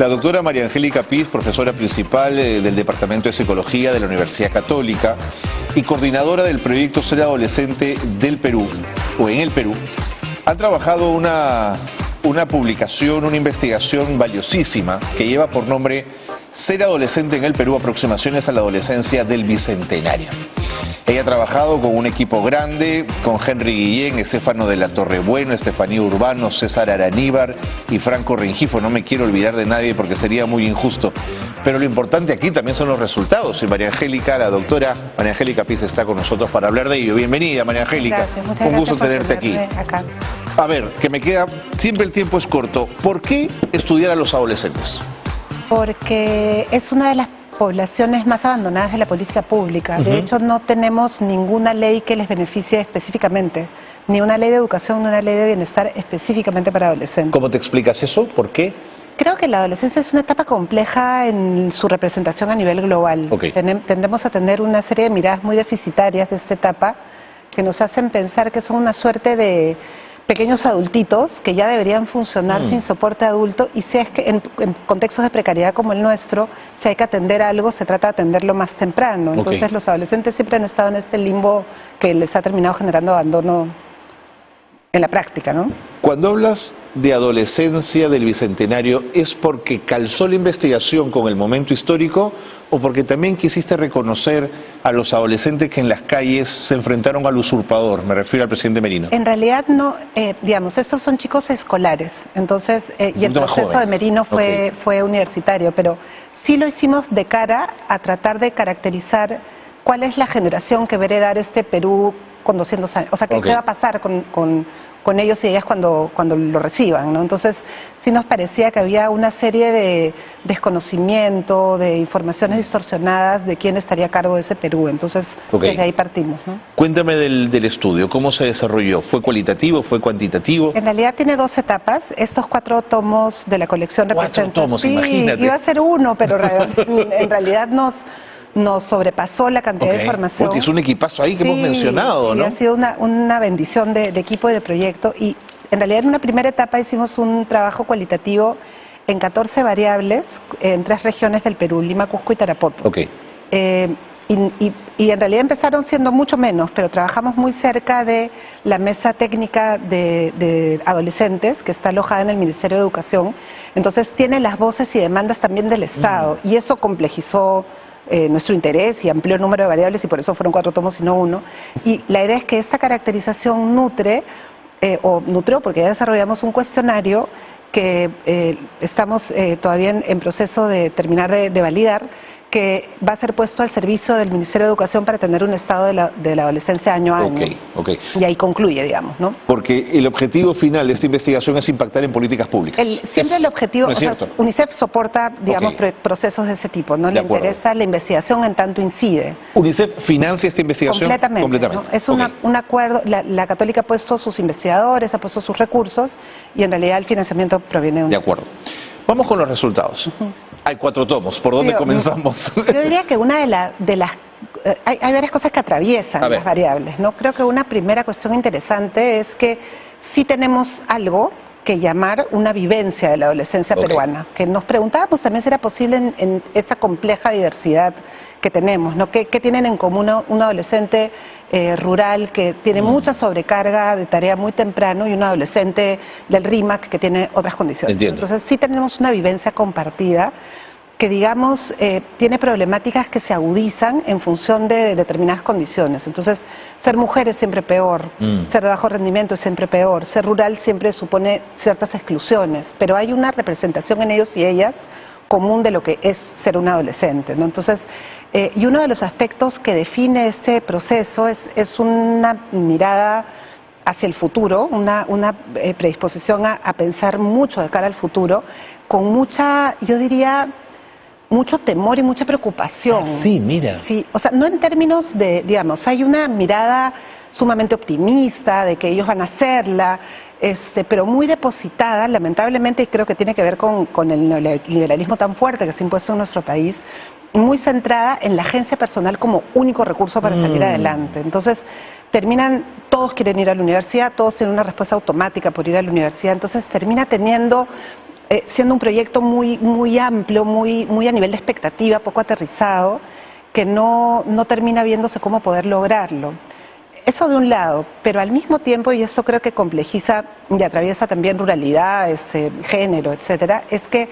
La doctora María Angélica Piz, profesora principal del Departamento de Psicología de la Universidad Católica y coordinadora del proyecto Ser Adolescente del Perú, o en el Perú, ha trabajado una publicación, una investigación valiosísima que lleva por nombre Ser Adolescente en el Perú, aproximaciones a la adolescencia del Bicentenario. Ella ha trabajado con un equipo grande, con Henry Guillén, Estefano de la Torrebueno, Estefanía Urbano, César Araníbar y Franco Rengifo. No me quiero olvidar de nadie porque sería muy injusto. Pero lo importante aquí también son los resultados. Y María Angélica, la doctora María Angélica Piz está con nosotros para hablar de ello. Bienvenida, María Angélica. Gracias, muchas un gusto gracias tenerte aquí. Acá. A ver, que me queda, siempre el tiempo es corto. ¿Por qué estudiar a los adolescentes? Porque es una de las poblaciones más abandonadas de la política pública. De hecho, no tenemos ninguna ley que les beneficie específicamente, ni una ley de educación, ni una ley de bienestar específicamente para adolescentes. ¿Cómo te explicas eso? ¿Por qué? Creo que la adolescencia es una etapa compleja en su representación a nivel global. Tendemos a tener una serie de miradas muy deficitarias de esta etapa que nos hacen pensar que son una suerte de pequeños adultitos que ya deberían funcionar sin soporte adulto, y si es que en contextos de precariedad como el nuestro, si hay que atender algo, se trata de atenderlo más temprano. Entonces los adolescentes siempre han estado en este limbo que les ha terminado generando abandono en la práctica, ¿no? Cuando hablas de adolescencia del Bicentenario, ¿es porque calzó la investigación con el momento histórico o porque también quisiste reconocer a los adolescentes que en las calles se enfrentaron al usurpador? Me refiero al presidente Merino. En realidad no, digamos, estos son chicos escolares, entonces, y el proceso de Merino fue universitario, pero sí lo hicimos de cara a tratar de caracterizar cuál es la generación que va a heredar este Perú con 200 años, o sea, ¿qué va a pasar con ellos y ellas cuando lo reciban, ¿no? Entonces, sí nos parecía que había una serie de desconocimiento, de informaciones distorsionadas de quién estaría a cargo de ese Perú. Entonces, desde ahí partimos, ¿no? Cuéntame del estudio, ¿cómo se desarrolló? ¿Fue cualitativo? ¿Fue cuantitativo? En realidad tiene 2 etapas. Estos 4 tomos de la colección representan... 4 tomos, sí, imagínate. Iba a ser 1, pero en realidad nos sobrepasó la cantidad de información. Es un equipazo ahí que hemos mencionado, ¿no? Ha sido una bendición de equipo y de proyecto. Y en realidad en una primera etapa hicimos un trabajo cualitativo en 14 variables en 3 regiones del Perú, Lima, Cusco y Tarapoto. Y en realidad empezaron siendo mucho menos, pero trabajamos muy cerca de la mesa técnica de adolescentes que está alojada en el Ministerio de Educación. Entonces tiene las voces y demandas también del Estado, y eso complejizó nuestro interés y amplió el número de variables, y por eso fueron 4 tomos y no 1. Y la idea es que esta caracterización nutrió porque ya desarrollamos un cuestionario que estamos todavía en proceso de terminar de validar, que va a ser puesto al servicio del Ministerio de Educación para tener un estado de la adolescencia año a año. Y ahí concluye, digamos, ¿no? Porque el objetivo final de esta investigación es impactar en políticas públicas. Siempre el objetivo, ¿no es cierto? UNICEF soporta, digamos, procesos de ese tipo, ¿no? Le interesa la investigación en tanto incide. ¿UNICEF financia esta investigación? Completamente. ¿No? Es un acuerdo, la Católica ha puesto sus investigadores, ha puesto sus recursos, y en realidad el financiamiento proviene de UNICEF. De acuerdo. Vamos con los resultados. Hay 4 tomos. ¿Por dónde comenzamos? Yo diría que una de las hay varias cosas que atraviesan las variables, ¿no? Creo que una primera cuestión interesante es que sí tenemos algo que llamar una vivencia de la adolescencia peruana, que nos preguntábamos también si era posible en esa compleja diversidad que tenemos, ¿no? ¿Qué tienen en común un adolescente rural que tiene mucha sobrecarga de tarea muy temprano y un adolescente del RIMAC que tiene otras condiciones? Entiendo. Entonces sí tenemos una vivencia compartida que, digamos, tiene problemáticas que se agudizan en función de determinadas condiciones. Entonces, ser mujer es siempre peor, ser de bajo rendimiento es siempre peor, ser rural siempre supone ciertas exclusiones, pero hay una representación en ellos y ellas común de lo que es ser un adolescente, ¿no? Entonces, y uno de los aspectos que define este proceso es una mirada hacia el futuro, una predisposición a pensar mucho de cara al futuro, con mucha, yo diría, mucho temor y mucha preocupación. Sí, mira. Sí, o sea, no en términos de, digamos, hay una mirada sumamente optimista de que ellos van a hacerla, pero muy depositada, lamentablemente, y creo que tiene que ver con el neoliberalismo tan fuerte que se ha impuesto en nuestro país, muy centrada en la agencia personal como único recurso para salir adelante. Entonces, todos quieren ir a la universidad, todos tienen una respuesta automática por ir a la universidad, entonces termina teniendo siendo un proyecto muy amplio, muy a nivel de expectativa, poco aterrizado, que no termina viéndose cómo poder lograrlo. Eso de un lado, pero al mismo tiempo, y eso creo que complejiza y atraviesa también ruralidad, género, etcétera, es que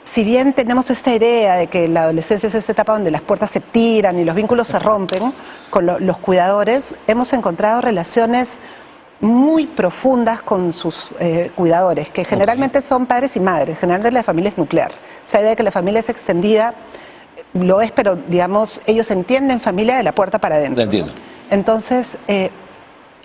si bien tenemos esta idea de que la adolescencia es esta etapa donde las puertas se tiran y los vínculos se rompen con los cuidadores, hemos encontrado relaciones muy profundas con sus cuidadores, que generalmente son padres y madres, generalmente la familia es nuclear. Esa idea de que la familia es extendida lo es, pero digamos, ellos entienden familia de la puerta para adentro. Entiendo. Entonces,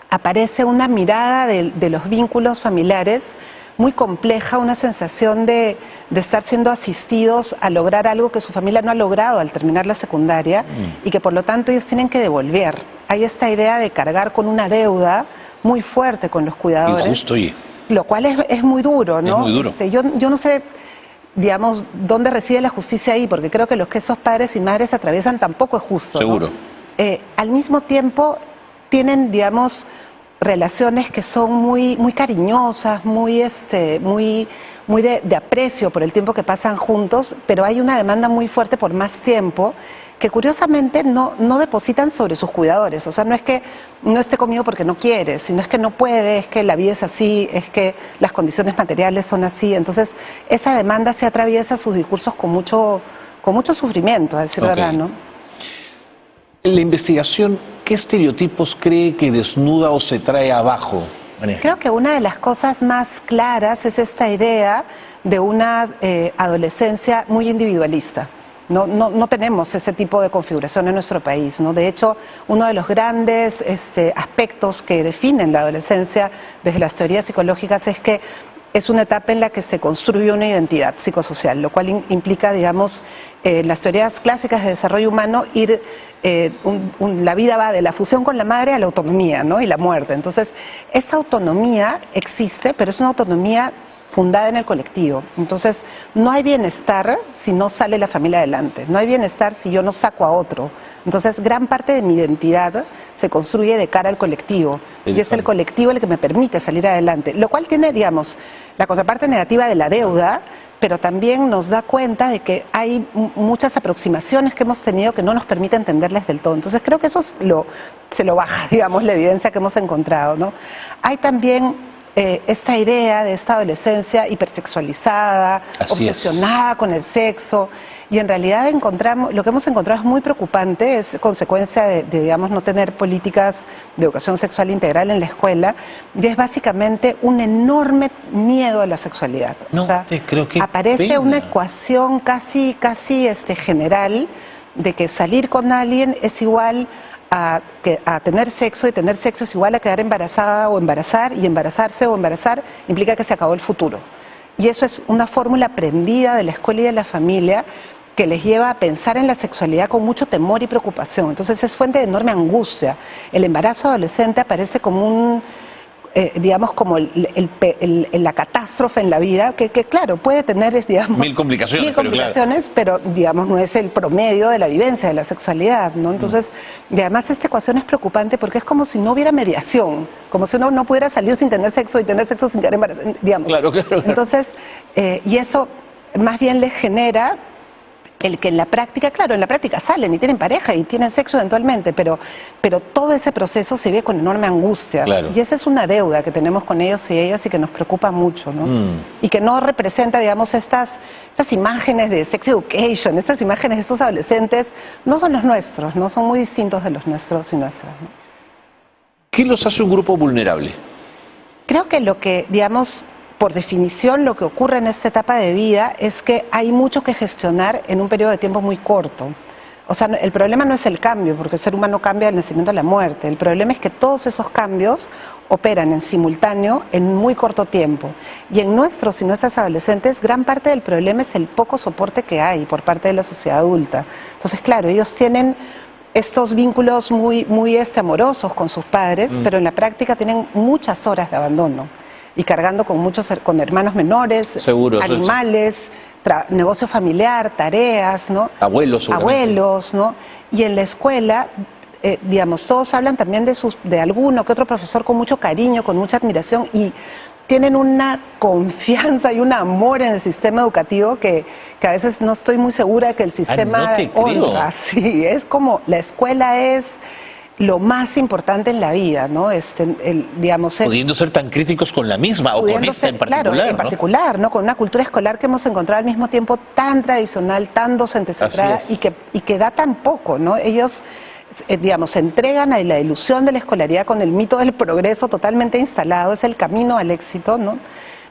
aparece una mirada de los vínculos familiares muy compleja, una sensación de estar siendo asistidos a lograr algo que su familia no ha logrado al terminar la secundaria y que por lo tanto ellos tienen que devolver. Hay esta idea de cargar con una deuda muy fuerte con los cuidadores. Injusto, oye. Lo cual es muy duro, ¿no? Es muy duro. Yo no sé, digamos, dónde reside la justicia ahí, porque creo que lo que esos padres y madres atraviesan tampoco es justo, Seguro. ¿no? Al mismo tiempo tienen, digamos, relaciones que son muy cariñosas, muy de aprecio por el tiempo que pasan juntos, pero hay una demanda muy fuerte por más tiempo que curiosamente no depositan sobre sus cuidadores. O sea, no es que no esté conmigo porque no quiere, sino es que no puede, es que la vida es así, es que las condiciones materiales son así. Entonces, esa demanda se atraviesa sus discursos con mucho sufrimiento, a decir verdad, ¿no? En la investigación, ¿qué estereotipos cree que desnuda o se trae abajo, María? Creo que una de las cosas más claras es esta idea de una adolescencia muy individualista. No tenemos ese tipo de configuración en nuestro país, ¿no? De hecho, uno de los grandes aspectos que definen la adolescencia desde las teorías psicológicas es que es una etapa en la que se construye una identidad psicosocial, lo cual implica, digamos, las teorías clásicas de desarrollo humano, la vida va de la fusión con la madre a la autonomía, ¿no? Y la muerte. Entonces, esa autonomía existe, pero es una autonomía fundada en el colectivo. Entonces, no hay bienestar si no sale la familia adelante, no hay bienestar si yo no saco a otro. Entonces, gran parte de mi identidad se construye de cara al colectivo, y es el colectivo el que me permite salir adelante, lo cual tiene, digamos, la contraparte negativa de la deuda, pero también nos da cuenta de que hay muchas aproximaciones que hemos tenido que no nos permite entenderles del todo. Entonces, creo que eso se lo baja, digamos, la evidencia que hemos encontrado, ¿no? Hay también esta idea de esta adolescencia hipersexualizada, obsesionada con el sexo, y en realidad lo que hemos encontrado es muy preocupante, es consecuencia de, digamos, no tener políticas de educación sexual integral en la escuela, y es básicamente un enorme miedo a la sexualidad. No, o sea, creo que aparece una ecuación casi general de que salir con alguien es igual a tener sexo, y tener sexo es igual a quedar embarazada o embarazar, y embarazarse o embarazar implica que se acabó el futuro. Y eso es una fórmula aprendida de la escuela y de la familia que les lleva a pensar en la sexualidad con mucho temor y preocupación. Entonces es fuente de enorme angustia. El embarazo adolescente aparece como digamos, como la catástrofe en la vida, que claro, puede tener, digamos, mil complicaciones, pero digamos, no es el promedio de la vivencia de la sexualidad, ¿no? Entonces, y además esta ecuación es preocupante porque es como si no hubiera mediación, como si uno no pudiera salir sin tener sexo y tener sexo sin quedar embarazada, digamos. Claro. Entonces, y eso más bien les genera el que en la práctica, claro, en la práctica salen y tienen pareja y tienen sexo eventualmente, pero todo ese proceso se ve con enorme angustia. Claro. Y esa es una deuda que tenemos con ellos y ellas y que nos preocupa mucho, ¿no? Y que no representa, digamos, estas imágenes de sex education, estas imágenes de estos adolescentes, no son los nuestros, ¿no? Son muy distintos de los nuestros y nuestras, ¿no? ¿Qué los hace un grupo vulnerable? Creo que lo que, digamos, por definición, lo que ocurre en esta etapa de vida es que hay mucho que gestionar en un periodo de tiempo muy corto. O sea, el problema no es el cambio, porque el ser humano cambia del nacimiento a la muerte. El problema es que todos esos cambios operan en simultáneo en muy corto tiempo. Y en nuestros y nuestras adolescentes, gran parte del problema es el poco soporte que hay por parte de la sociedad adulta. Entonces, claro, ellos tienen estos vínculos muy amorosos con sus padres, pero en la práctica tienen muchas horas de abandono. Y cargando con hermanos menores, seguro, animales, negocio familiar, tareas, ¿no? Abuelos, ¿no? Y en la escuela, digamos, todos hablan también de alguno que otro profesor con mucho cariño, con mucha admiración, y tienen una confianza y un amor en el sistema educativo que a veces no estoy muy segura que el sistema no te creo. honra. Sí, es como la escuela es lo más importante en la vida, ¿no? Digamos, Pudiendo ser tan críticos con la misma o con esta en particular, claro, en particular, ¿no? Con una cultura escolar que hemos encontrado al mismo tiempo tan tradicional, tan docentecentrada y que da tan poco, ¿no? Ellos, digamos, se entregan a la ilusión de la escolaridad con el mito del progreso totalmente instalado, es el camino al éxito, ¿no?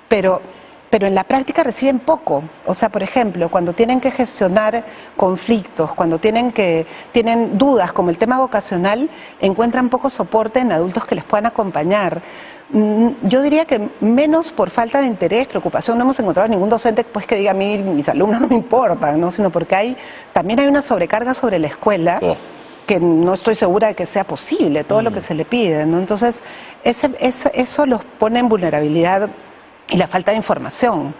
Pero en la práctica reciben poco. O sea, por ejemplo, cuando tienen que gestionar conflictos, cuando tienen dudas como el tema vocacional, encuentran poco soporte en adultos que les puedan acompañar. Yo diría que menos por falta de interés, preocupación, no hemos encontrado ningún docente pues, que diga a mí, mis alumnos no me importan, ¿no? Sino porque también hay una sobrecarga sobre la escuela. Que no estoy segura de que sea posible, todo lo que se le pide, ¿no? Entonces, eso los pone en vulnerabilidad y la falta de información.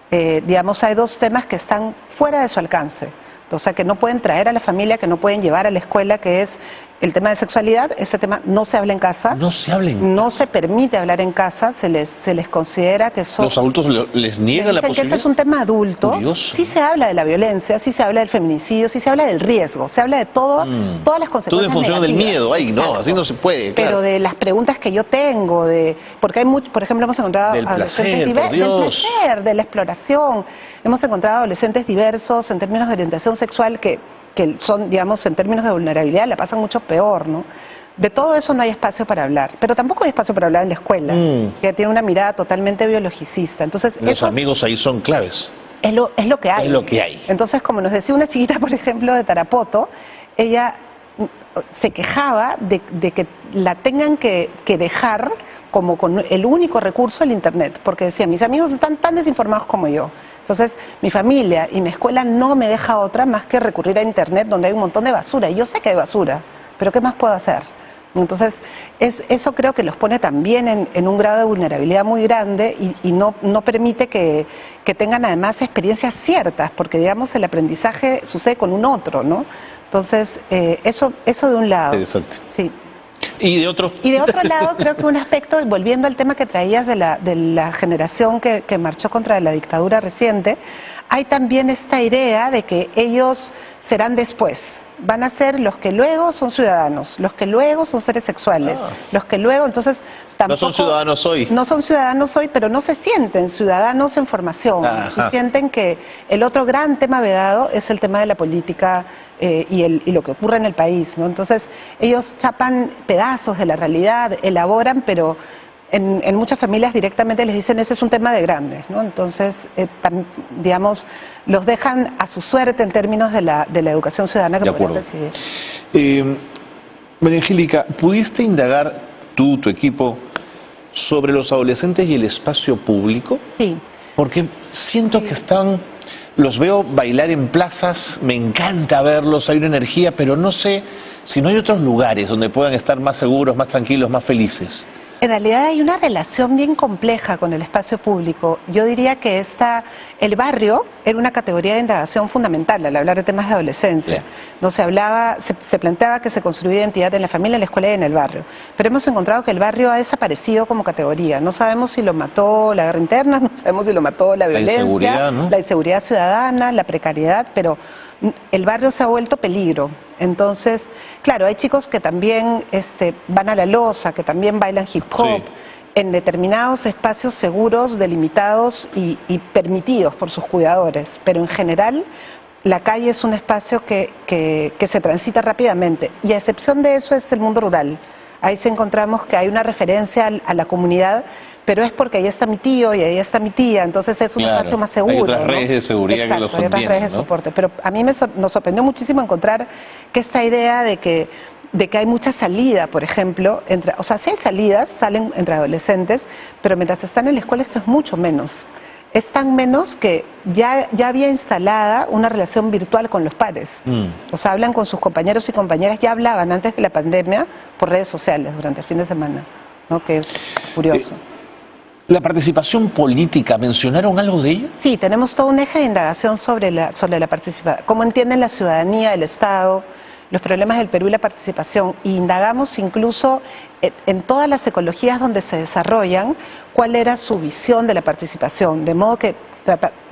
Digamos, hay dos temas que están fuera de su alcance, o sea, que no pueden traer a la familia, que no pueden llevar a la escuela, que es el tema de sexualidad. Ese tema no se habla en casa. No se habla en casa. No se permite hablar en casa, se les considera que son... Los adultos les niegan la posibilidad. Que ese es un tema adulto. Curioso. Sí se habla de la violencia, sí se habla del feminicidio, sí se habla del riesgo, se habla de todas las consecuencias. Todo en función negativas. del miedo, ahí no, así no se puede, claro. Pero de las preguntas que yo tengo, porque hay mucho, por ejemplo, hemos encontrado adolescentes diversos, del placer, de la exploración, hemos encontrado adolescentes diversos en términos de orientación sexual que son, digamos, en términos de vulnerabilidad, la pasan mucho peor, ¿no? De todo eso no hay espacio para hablar, pero tampoco hay espacio para hablar en la escuela, que tiene una mirada totalmente biologicista. Entonces, los amigos ahí son claves. Es lo que hay. Es lo que hay. Entonces, como nos decía una chiquita, por ejemplo, de Tarapoto, ella se quejaba de que la tengan que dejar como con el único recurso el internet, porque decía, mis amigos están tan desinformados como yo. Entonces, mi familia y mi escuela no me deja otra más que recurrir a internet, donde hay un montón de basura. Y yo sé que hay basura, pero ¿qué más puedo hacer? Entonces, eso creo que los pone también en un grado de vulnerabilidad muy grande y no permite que tengan además experiencias ciertas, porque digamos el aprendizaje sucede con un otro, ¿no? Entonces, eso de un lado. Interesante. Sí. ¿Y de otro? Y de otro lado, creo que un aspecto, volviendo al tema que traías de la generación que marchó contra la dictadura reciente, hay también esta idea de que ellos serán después. Van a ser los que luego son ciudadanos, los que luego son seres sexuales, los que luego, entonces, tampoco... No son ciudadanos hoy. No son ciudadanos hoy, pero no se sienten ciudadanos en formación. Y sienten que el otro gran tema vedado es el tema de la política y lo que ocurre en el país, ¿no? Entonces, ellos chapan pedazos de la realidad, elaboran, pero... En muchas familias directamente les dicen ese es un tema de grandes, ¿no? Entonces, digamos, los dejan a su suerte en términos de la educación ciudadana que podrían recibir. María Angélica, ¿pudiste indagar tú, tu equipo, sobre los adolescentes y el espacio público? Sí. Porque siento que los veo bailar en plazas, me encanta verlos, hay una energía, pero no sé si no hay otros lugares donde puedan estar más seguros, más tranquilos, más felices. En realidad hay una relación bien compleja con el espacio público. Yo diría que el barrio era una categoría de indagación fundamental al hablar de temas de adolescencia. No se planteaba que se construía identidad en la familia, en la escuela y en el barrio. Pero hemos encontrado que el barrio ha desaparecido como categoría. No sabemos si lo mató la guerra interna, no sabemos si lo mató la violencia, inseguridad, ¿no? La inseguridad ciudadana, la precariedad, pero el barrio se ha vuelto peligro. Entonces, claro, hay chicos que también van a la loza, que también bailan hip hop, en determinados espacios seguros, delimitados y permitidos por sus cuidadores. Pero en general, la calle es un espacio que se transita rápidamente. Y a excepción de eso es el mundo rural. Ahí sí encontramos que hay una referencia a la comunidad, pero es porque ahí está mi tío y ahí está mi tía, entonces es un espacio más seguro. Hay otras redes de seguridad. Exacto, que los hay otras redes de soporte. Pero a mí nos sorprendió muchísimo encontrar que esta idea de que hay mucha salida, por ejemplo, o sea, si hay salidas, salen entre adolescentes, pero mientras están en la escuela esto es mucho menos. Es tan menos que ya había instalada una relación virtual con los pares. O sea, hablan con sus compañeros y compañeras, ya hablaban antes de la pandemia por redes sociales durante el fin de semana, ¿no? Que es curioso. ¿La participación política, mencionaron algo de ello? Sí, tenemos todo un eje de indagación sobre la participación. ¿Cómo entienden la ciudadanía, el Estado? los problemas del Perú y la participación, e indagamos incluso en todas las ecologías donde se desarrollan cuál era su visión de la participación, de modo que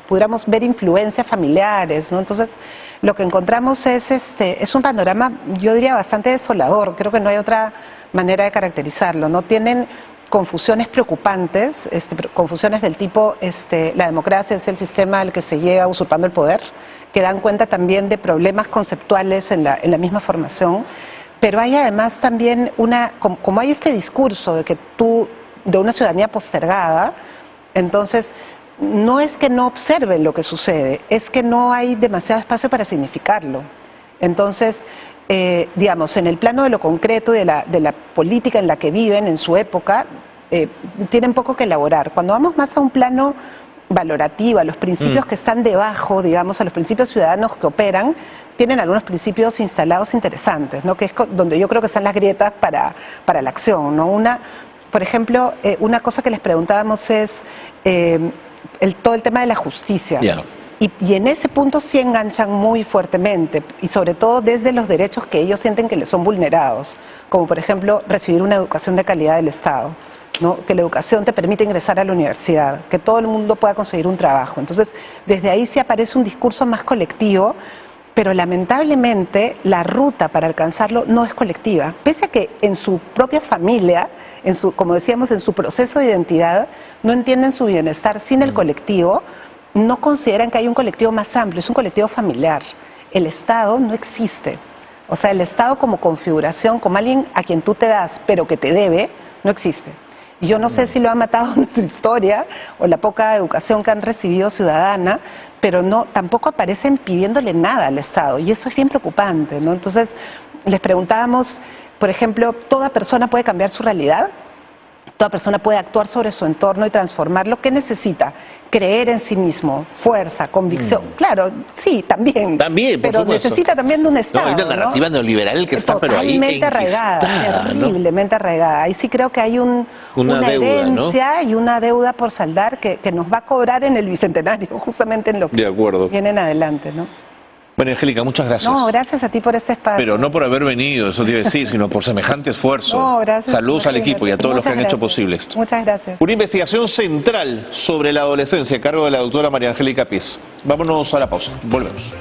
pudiéramos ver influencias familiares, ¿no? Entonces, lo que encontramos es un panorama, yo diría, bastante desolador. Creo que no hay otra manera de caracterizarlo, ¿no? Tienen confusiones preocupantes, confusiones del tipo, la democracia es el sistema al que se llega usurpando el poder, que dan cuenta también de problemas conceptuales en la misma formación, pero hay además también como hay este discurso de una ciudadanía postergada, entonces no es que no observen lo que sucede, es que no hay demasiado espacio para significarlo. Entonces, digamos, en el plano de lo concreto y de la política en la que viven en su época, tienen poco que elaborar. Cuando vamos más a un plano valorativo, a los principios que están debajo, digamos, a los principios ciudadanos que operan, tienen algunos principios instalados interesantes, ¿no? Que es donde yo creo que están las grietas para la acción, ¿no? Por ejemplo, una cosa que les preguntábamos es todo el tema de la justicia. Yeah. Y en ese punto sí enganchan muy fuertemente, y sobre todo desde los derechos que ellos sienten que les son vulnerados, como por ejemplo recibir una educación de calidad del Estado, ¿no? Que la educación te permite ingresar a la universidad, que todo el mundo pueda conseguir un trabajo. Entonces, desde ahí sí aparece un discurso más colectivo, pero lamentablemente la ruta para alcanzarlo no es colectiva, pese a que en su propia familia, como decíamos, en su proceso de identidad, no entienden su bienestar sin el colectivo. No consideran que hay un colectivo más amplio, es un colectivo familiar. El Estado no existe. O sea, el Estado como configuración, como alguien a quien tú te das, pero que te debe, no existe. Y yo no sé si lo ha matado nuestra historia o la poca educación que han recibido ciudadana, pero tampoco aparecen pidiéndole nada al Estado. Y eso es bien preocupante, ¿no? Entonces, les preguntábamos, por ejemplo, ¿toda persona puede cambiar su realidad? Toda persona puede actuar sobre su entorno y transformarlo. ¿Qué necesita? Creer en sí mismo, fuerza, convicción. Claro, sí, también. También, por pero supuesto. Necesita también de un Estado. No, hay una narrativa neoliberal que está, pero ahí totalmente arraigada, terriblemente arraigada. Ahí sí creo que hay una deuda, herencia, ¿no? Y una deuda por saldar que nos va a cobrar en el Bicentenario, justamente en lo que vienen adelante, ¿no? María Angélica, muchas gracias. No, gracias a ti por este espacio. Pero no por haber venido, eso te iba a decir, sino por semejante esfuerzo. No, gracias. Saludos al equipo y a todos los que han hecho posible esto. Muchas gracias. Una investigación central sobre la adolescencia a cargo de la doctora María Angélica Piz. Vámonos a la pausa. Volvemos.